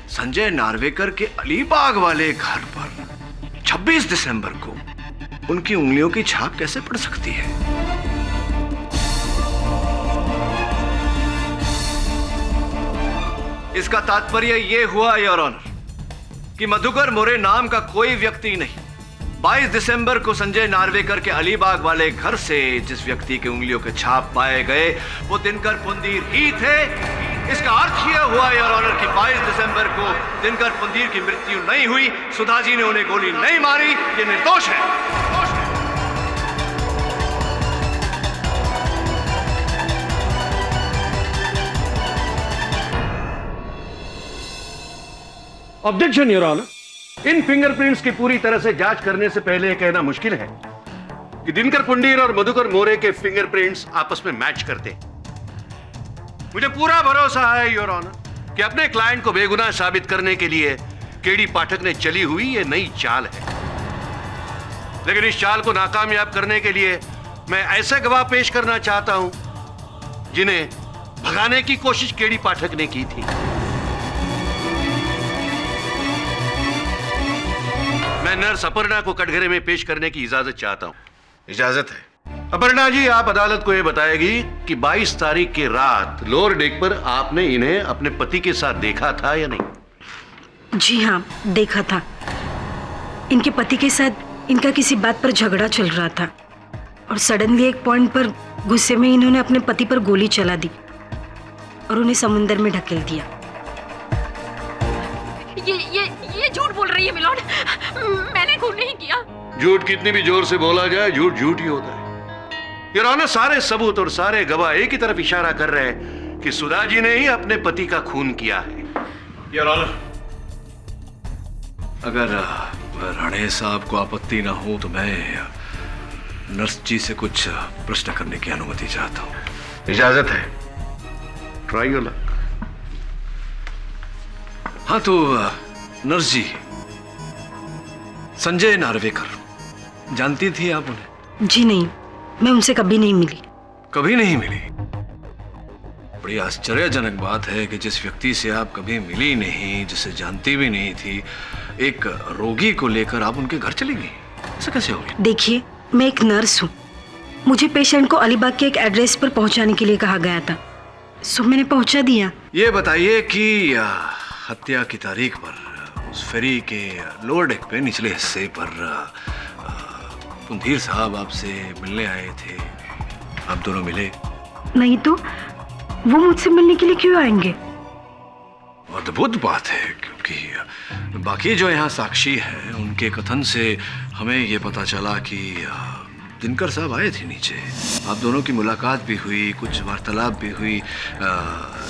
संजय नार्वेकर के अलीबाग वाले घर पर 26 दिसंबर को उनकी उंगलियों की छाप कैसे पड़ सकती है? इसका तात्पर्य यह हुआ योर ऑनर कि मधुकर मोरे नाम का कोई व्यक्ति नहीं 22 दिसंबर को संजय नार्वेकर के अलीबाग वाले घर से जिस व्यक्ति के उंगलियों के छाप पाए गए वो दिनकर पुंदीर ही थे। इसका अर्थ यह हुआ योर ऑनर कि 22 दिसंबर को दिनकर पुंदीर की मृत्यु नहीं हुई, सुधा जी ने उन्हें गोली नहीं मारी, ये निर्दोष है। Objection your honour. इन फिंगरप्रिंट्स की पूरी तरह से जांच करने से पहले यह कहना मुश्किल है कि दिनकर पुंडीर और मधुकर मोरे के फिंगरप्रिंट्स आपस में मैच करते। मुझे पूरा भरोसा है योर ऑनर कि अपने क्लाइंट को बेगुनाह साबित करने के लिए केडी पाठक ने चली हुई ये नई चाल है। लेकिन इस चाल को नाकामयाब करने के लिए मैं ऐसे गवाह पेश करना चाहता हूं जिन्हें भगाने की कोशिश केडी पाठक ने की थी। मैं नर्स अपर्णा को कटघरे में पेश करने की इजाजत चाहता हूं। इजाजत है। अपर्णा जी, आप अदालत को यह बताएगी कि 22 तारीख की रात लोअर डेक पर आपने इन्हें अपने पति के साथ देखा था या नहीं? जी हाँ, देखा था। इनके पति के साथ इनका किसी बात पर झगड़ा चल रहा था और सडनली एक पॉइंट पर गुस्से में इन्होंने अपने पति पर गोली चला दी और उन्हें समुंदर में ढकेल दिया। ये झूठ बोल रही है मिलोड, मैंने खून नहीं किया। झूठ कितनी भी जोर से बोला जाए, झूठ झूठ ही होता है। योर ऑनर, सारे सबूत और सारे गवाह एक ही तरफ इशारा कर रहे हैं कि सुधा जी ने ही अपने पति का खून किया है। योर ऑनर, अगर राणे साहब को आपत्ति ना हो तो मैं नर्स जी से कुछ प्रश्न करने की अनुमति चाहता हूं। इजाजत है। Try your luck. हाँ तो नर्स जी, संजय नार्वेकर जानती थी आप उन्हें? जी नहीं, मैं उनसे कभी नहीं मिली। कभी नहीं मिली? बड़ी आश्चर्यजनक बात है कि जिस व्यक्ति से आप कभी मिली नहीं, जिसे जानती भी नहीं थी, एक रोगी को लेकर आप उनके घर चली गई। ऐसा कैसे हो गया? देखिए, मैं एक नर्स हूँ। मुझे पेशेंट को अलीबाग के एक एड्रेस पर पहुंचाने के लिए कहा गया था, सो मैंने पहुंचा दिया। ये बताइए कि हत्या की तारीख पर उस फेरी के लोअर डेक पे निचले हिस्से पर पुंदीर साहब आपसे मिलने आए थे, आप दोनों मिले? नहीं तो वो मुझसे मिलने के लिए क्यों आएंगे? अद्भुत बात है, क्योंकि बाकी जो यहाँ साक्षी है उनके कथन से हमें ये पता चला कि दिनकर साहब आए थे नीचे, आप दोनों की मुलाकात भी हुई, कुछ वार्तालाप भी हुई,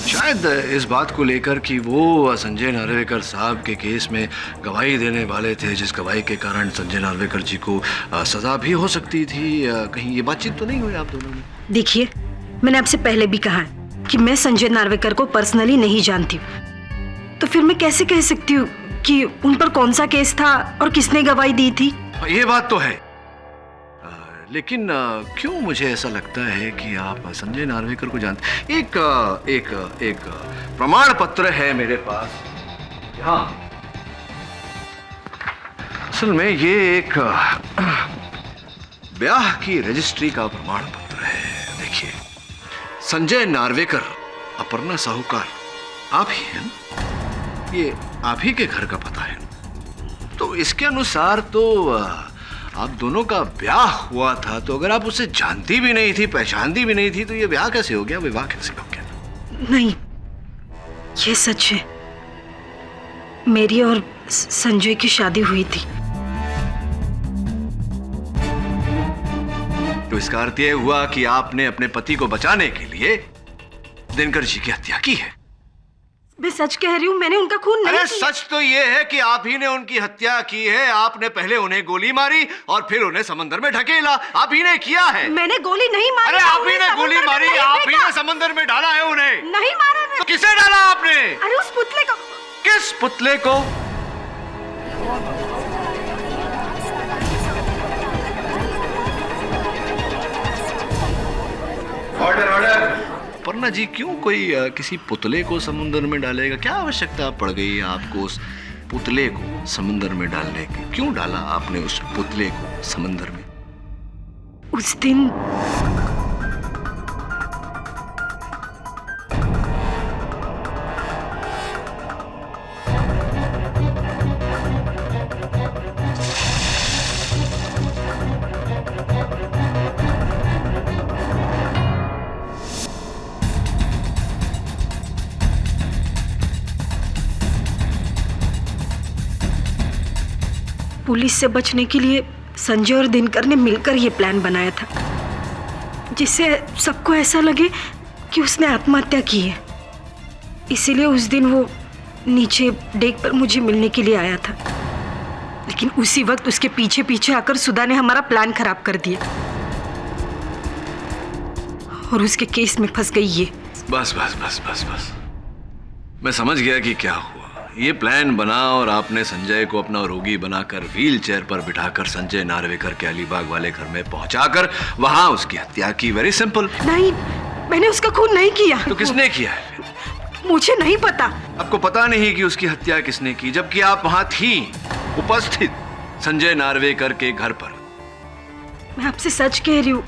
शायद इस बात को लेकर कि वो संजय नार्वेकर साहब के केस में गवाही देने वाले थे, जिस गवाही के कारण संजय नार्वेकर जी को सजा भी हो सकती थी। कहीं ये बातचीत तो नहीं हुई आप दोनों में? देखिए, मैंने आपसे पहले भी कहा कि मैं संजय नार्वेकर को पर्सनली नहीं जानती हूँ, तो फिर मैं कैसे कह सकती हूँ कि उन पर कौन सा केस था और किसने गवाही दी थी? ये बात तो है, लेकिन क्यों मुझे ऐसा लगता है कि आप संजय नार्वेकर को जानते? एक प्रमाण पत्र है मेरे पास। हाँ, असल में ये एक ब्याह की रजिस्ट्री का प्रमाण पत्र है। देखिए, संजय नार्वेकर, अपर्णा साहूकार, आप ही हैं ना? ये आप ही के घर का पता है ना? तो इसके अनुसार तो आप दोनों का ब्याह हुआ था। तो अगर आप उसे जानती भी नहीं थी, पहचानती भी नहीं थी, तो ये ब्याह कैसे हो गया, विवाह कैसे हो गया? नहीं, ये सच है। मेरी और संजय की शादी हुई थी। तो इसका अर्थ यह हुआ कि आपने अपने पति को बचाने के लिए दिनकर जी की हत्या की है। मैं सच कह रही हूँ, मैंने उनका खून नहीं अरे किया। सच तो ये है कि आप ही ने उनकी हत्या की है। आपने पहले उन्हें गोली मारी और फिर उन्हें समंदर में ढकेला। आप ही ने किया है। मैंने गोली नहीं मारी। अरे आप ही ने गोली मारी, आप ही ने समंदर में डाला है उन्हें। नहीं मारा मैं। तो किसे डाला आपने? अरे उस पुतले को। किस पुतले को? Order order. अपर्णा जी, क्यों कोई किसी पुतले को समुद्र में डालेगा? क्या आवश्यकता पड़ गई आपको उस पुतले को समुद्र में डालने की? क्यों डाला आपने उस पुतले को समुद्र में? उस दिन पुलिस से बचने के लिए संजय और दिनकर ने मिलकर ये प्लान बनाया था, जिससे सबको ऐसा लगे कि उसने आत्महत्या की है। इसीलिए उस दिन वो नीचे डेक पर मुझे मिलने के लिए आया था। लेकिन उसी वक्त उसके पीछे पीछे आकर सुधा ने हमारा प्लान खराब कर दिया और उसके केस में फंस गई ये। बस बस बस बस बस, मैं समझ गया कि क्या हुआ। ये प्लान बना और आपने संजय को अपना रोगी बनाकर व्हील चेयर पर बिठाकर संजय नार्वेकर के अलीबाग वाले घर में पहुंचाकर वहां उसकी हत्या की। Very simple. नहीं, मैंने उसका खून नहीं किया। तो किसने किया है फिर? मुझे नहीं पता। आपको पता नहीं कि उसकी हत्या किसने की, जबकि आप वहां थी, उपस्थित संजय नार्वेकर के घर पर। मैं आपसे सच कह रही हूँ,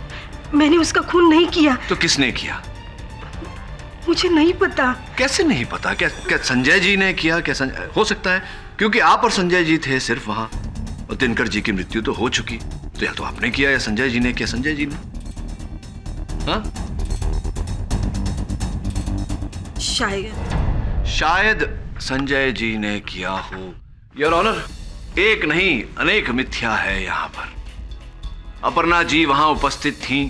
मैंने उसका खून नहीं किया। तो किसने किया? मुझे नहीं पता। कैसे नहीं पता? क्या संजय जी ने किया? क्या हो सकता है, क्योंकि आप और संजय जी थे सिर्फ वहां, और दिनकर जी की मृत्यु तो हो चुकी। तो या तो आपने किया या संजय जी ने किया। संजय जी ने? हाँ, शायद संजय जी ने किया हो। योर ऑनर, एक नहीं अनेक मिथ्या है यहाँ पर। अपर्णा जी वहां उपस्थित थीं,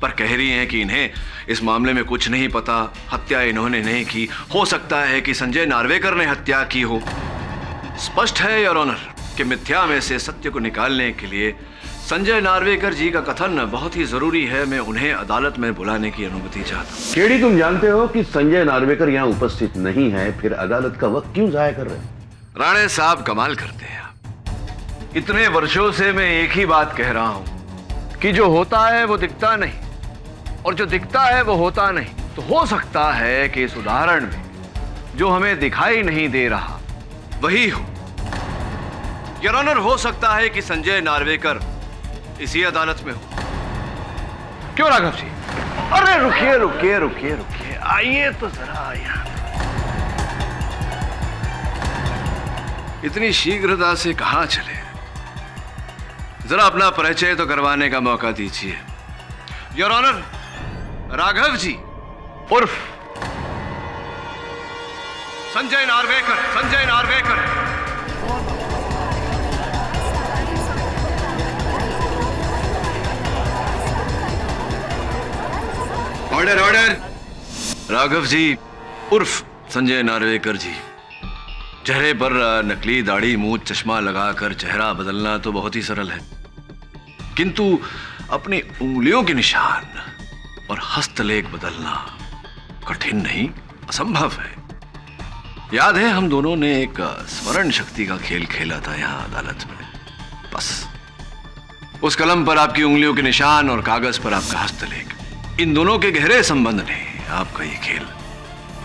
पर कह रही हैं कि इन्हें इस मामले में कुछ नहीं पता, हत्या इन्होंने नहीं की। हो सकता है कि संजय नार्वेकर ने हत्या की हो। स्पष्ट है योर ऑनर कि मिथ्या में से सत्य को निकालने के लिए संजय नार्वेकर जी का कथन बहुत ही जरूरी है। मैं उन्हें अदालत में बुलाने की अनुमति चाहता हूँ। केडी, तुम जानते हो कि संजय नार्वेकर यहाँ उपस्थित नहीं है, फिर अदालत का वक्त क्यों जाया कर रहे हैं? राणे साहब, कमाल करते हैं आप। इतने वर्षों से मैं एक ही बात कह रहा हूं कि जो होता है वो दिखता नहीं, और जो दिखता है वो होता नहीं। तो हो सकता है कि इस उदाहरण में जो हमें दिखाई नहीं दे रहा वही हो। योर ऑनर, हो सकता है कि संजय नार्वेकर इसी अदालत में हो। क्यों राघव जी? अरे रुकिए रुकिए रुकिए रुकिए, आइए तो जरा यहाँ। इतनी शीघ्रता से कहां चले? जरा अपना परिचय तो करवाने का मौका दीजिए। योर ऑनर, राघव जी उर्फ संजय नार्वेकर। संजय नार्वेकर। Order order. राघव जी उर्फ संजय नार्वेकर जी। चेहरे पर नकली दाढ़ी, मूंछ, चश्मा लगाकर चेहरा बदलना तो बहुत ही सरल है, किंतु अपनी उंगलियों के निशान और हस्तलेख बदलना कठिन नहीं, असंभव है। याद है, हम दोनों ने एक स्मरण शक्ति का खेल खेला था यहां अदालत में। बस उस कलम पर आपकी उंगलियों के निशान और कागज पर आपका हस्तलेख, इन दोनों के गहरे संबंध ने आपका ये खेल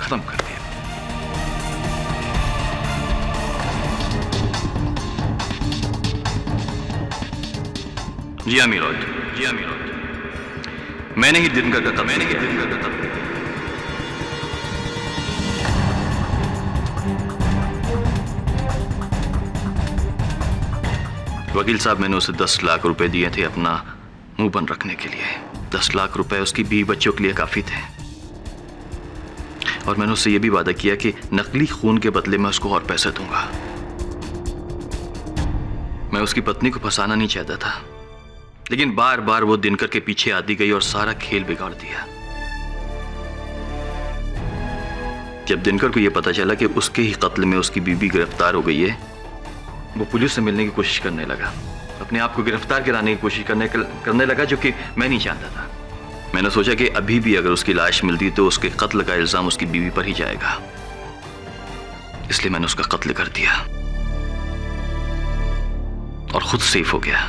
खत्म कर दिया। जी हाँ मीरौद, जी हाँ मीरौद, मैंने ही दिनकर का कत्ल वकील साहब, मैंने उसे 10 लाख रुपए दिए थे अपना मुंह बंद रखने के लिए। 10 लाख रुपए उसकी बीवी बच्चों के लिए काफी थे। और मैंने उससे यह भी वादा किया कि नकली खून के बदले में उसको और पैसे दूंगा। मैं उसकी पत्नी को फंसाना नहीं चाहता था, लेकिन बार बार वो दिनकर के पीछे आती गई और सारा खेल बिगाड़ दिया। जब दिनकर को यह पता चला कि उसके ही कत्ल में उसकी बीवी गिरफ्तार हो गई है, वो पुलिस से मिलने की कोशिश करने लगा, अपने आप को गिरफ्तार कराने की कोशिश करने लगा, जो कि मैं नहीं चाहता था। मैंने सोचा कि अभी भी अगर उसकी लाश मिलती तो उसके कत्ल का इल्जाम उसकी बीवी पर ही जाएगा, इसलिए मैंने उसका कत्ल कर दिया और खुद सेफ हो गया।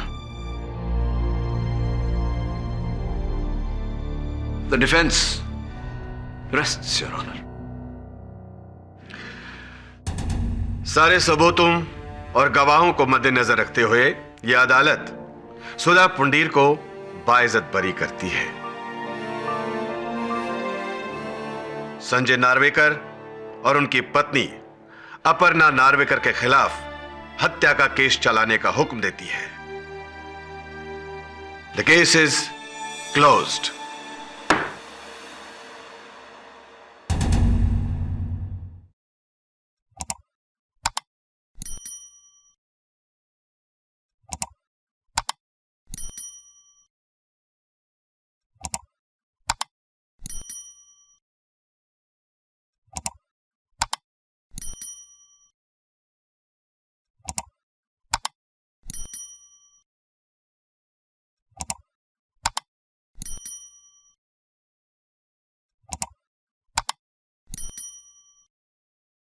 The defense rests, Your Honor. सारे सबूतों और गवाहों को मद्देनजर रखते हुए यह अदालत सुधा पुंडीर को बाइज्जत बरी करती है। संजय नार्वेकर और उनकी पत्नी अपर्णा नार्वेकर के खिलाफ हत्या का केस चलाने का हुक्म देती है। The case is closed.